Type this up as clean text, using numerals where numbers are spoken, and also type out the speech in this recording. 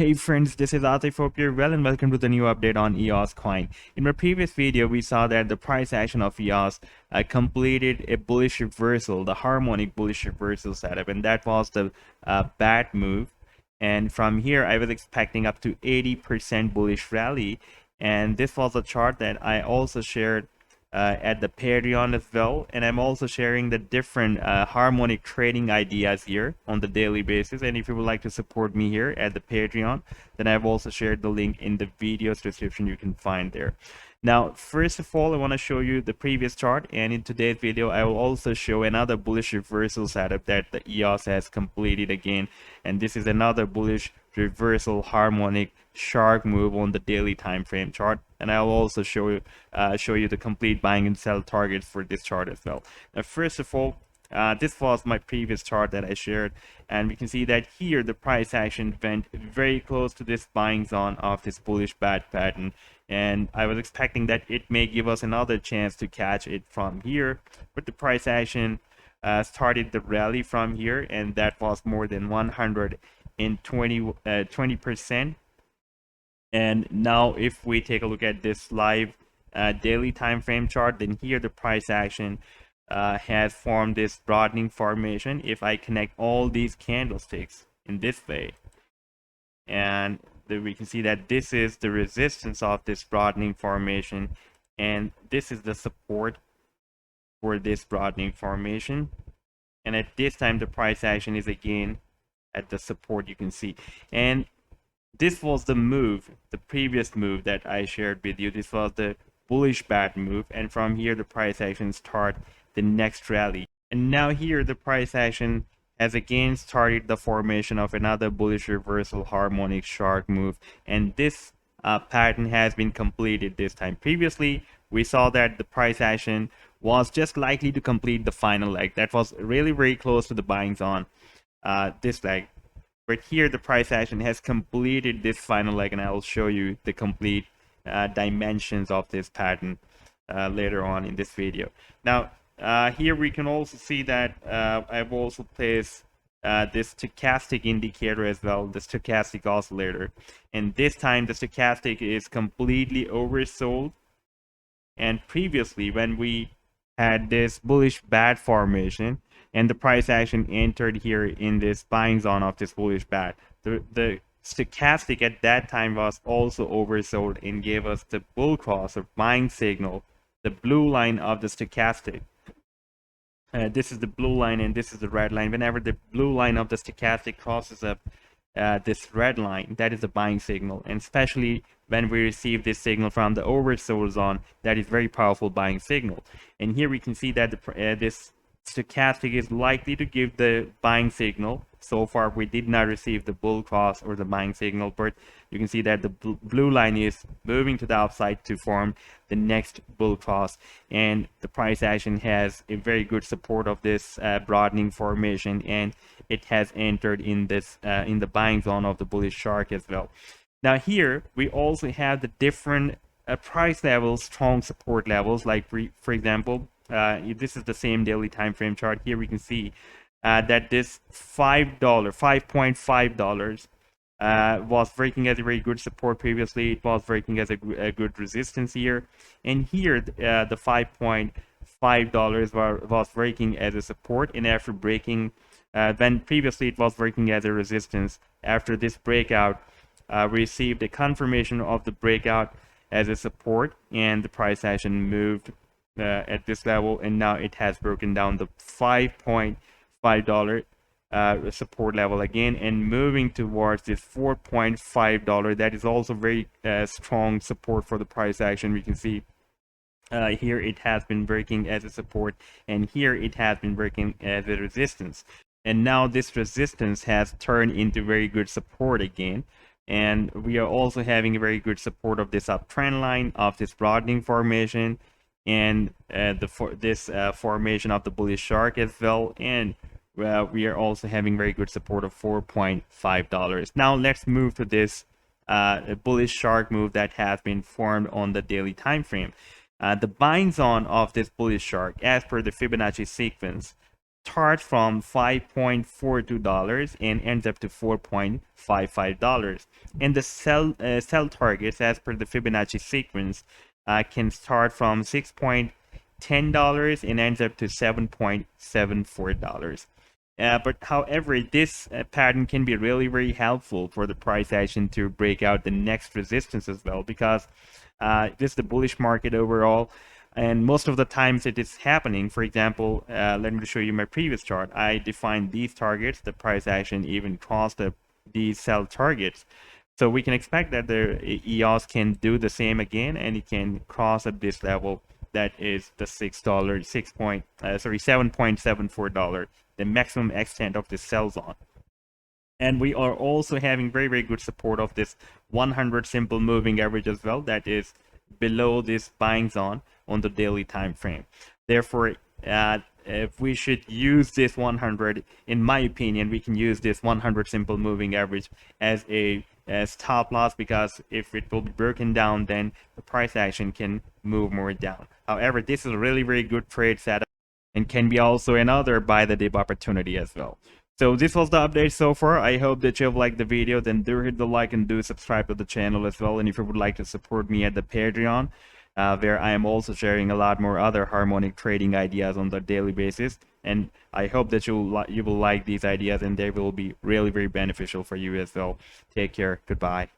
Hey friends, this is Atif. Hope you're well and welcome to the new update on EOS coin. In my previous video, we saw that the price action of EOS completed a bullish reversal, the harmonic bullish reversal setup, and that was the bad move. And from here, I was expecting up to 80% bullish rally, and this was a chart that I also shared at the Patreon as well, and I'm also sharing the different harmonic trading ideas here on the daily basis. And if you would like to support me here at the Patreon, then I've also shared the link in the video's description. You can find there. Now, first of all, I want to show you the previous chart, and in today's video, I will also show another bullish reversal setup that the EOS has completed again, and this is another bullish reversal harmonic shark move on the daily time frame chart, and I'll also show you the complete buying and sell targets for this chart as well. Now, first of all, this was my previous chart that I shared, and we can see that here the price action went very close to this buying zone of this bullish bad pattern, and I was expecting that it may give us another chance to catch it from here, but the price action started the rally from here, and that was more than 20%. And now if we take a look at this live daily time frame chart, then here the price action has formed this broadening formation. If I connect all these candlesticks in this way, and we can see that this is the resistance of this broadening formation, and this is the support for this broadening formation, and at this time the price action is again at the support, you can see. And this was the move, the previous move that I shared with you. This was the bullish bad move, and from here the price action start the next rally. And now here the price action has again started the formation of another bullish reversal harmonic shark move, and this pattern has been completed this time. Previously we saw that the price action was just likely to complete the final leg. That was really very close to the buying zone, this leg. But here the price action has completed this final leg, and I will show you the complete dimensions of this pattern later on in this video. Now here we can also see that I've also placed this stochastic indicator as well, the stochastic oscillator, and this time the stochastic is completely oversold. And previously when we had this bullish bad formation and the price action entered here in this buying zone of this bullish bad, the stochastic at that time was also oversold and gave us the bull cross or buying signal, the blue line of the stochastic. This is the blue line and this is the red line. Whenever the blue line of the stochastic crosses up this red line, that is the buying signal, and especially when we receive this signal from the oversold zone, that is very powerful buying signal. And here we can see that this stochastic is likely to give the buying signal. So far we did not receive the bull cross or the buying signal, but you can see that the blue line is moving to the upside to form the next bull cross, and the price action has a very good support of this broadening formation, and it has entered in this in the buying zone of the bullish shark as well. Now here we also have the different price levels, strong support levels, like for example, this is the same daily time frame chart. Here we can see that this $5.5 was breaking as a very good support previously. It was breaking as a good resistance here, and here the $5.5 was breaking as a support, and after breaking when previously it was breaking as a resistance, after this breakout received a confirmation of the breakout as a support, and the price action moved at this level, and now it has broken down the $5.5 support level again and moving towards this $4.5. That is also very strong support for the price action. We can see here it has been breaking as a support, and here it has been breaking as a resistance, and now this resistance has turned into very good support again. And we are also having a very good support of this uptrend line of this broadening formation, and this formation of the bullish shark as well, and we are also having very good support of $4.5. Now let's move to this bullish shark move that has been formed on the daily time frame. The buying zone of this bullish shark, as per the Fibonacci sequence, starts from $5.42 and ends up to $4.55. And the sell targets, as per the Fibonacci sequence, can start from $6.10 and ends up to $7.74. But however, this pattern can be really very helpful for the price action to break out the next resistance as well, because this is the bullish market overall, and most of the times it is happening. For example, let me show you my previous chart. I defined these targets. The price action even crossed these sell targets. So we can expect that the EOS can do the same again, and it can cross at this level. That is the $7.74, the maximum extent of the sell zone. And we are also having very, very good support of this 100 simple moving average as well, that is below this buying zone on the daily time frame. Therefore, if we should use this 100, in my opinion, we can use this 100 simple moving average as a stop loss, because if it will be broken down, then the price action can move more down. However, this is a really, very good trade setup and can be also another buy the dip opportunity as well. So this was the update so far. I hope that you've liked the video. Then do hit the like and do subscribe to the channel as well. And if you would like to support me at the Patreon, where I am also sharing a lot more other harmonic trading ideas on the daily basis. And I hope that you will like these ideas, and they will be really very beneficial for you as well. Take care. Goodbye.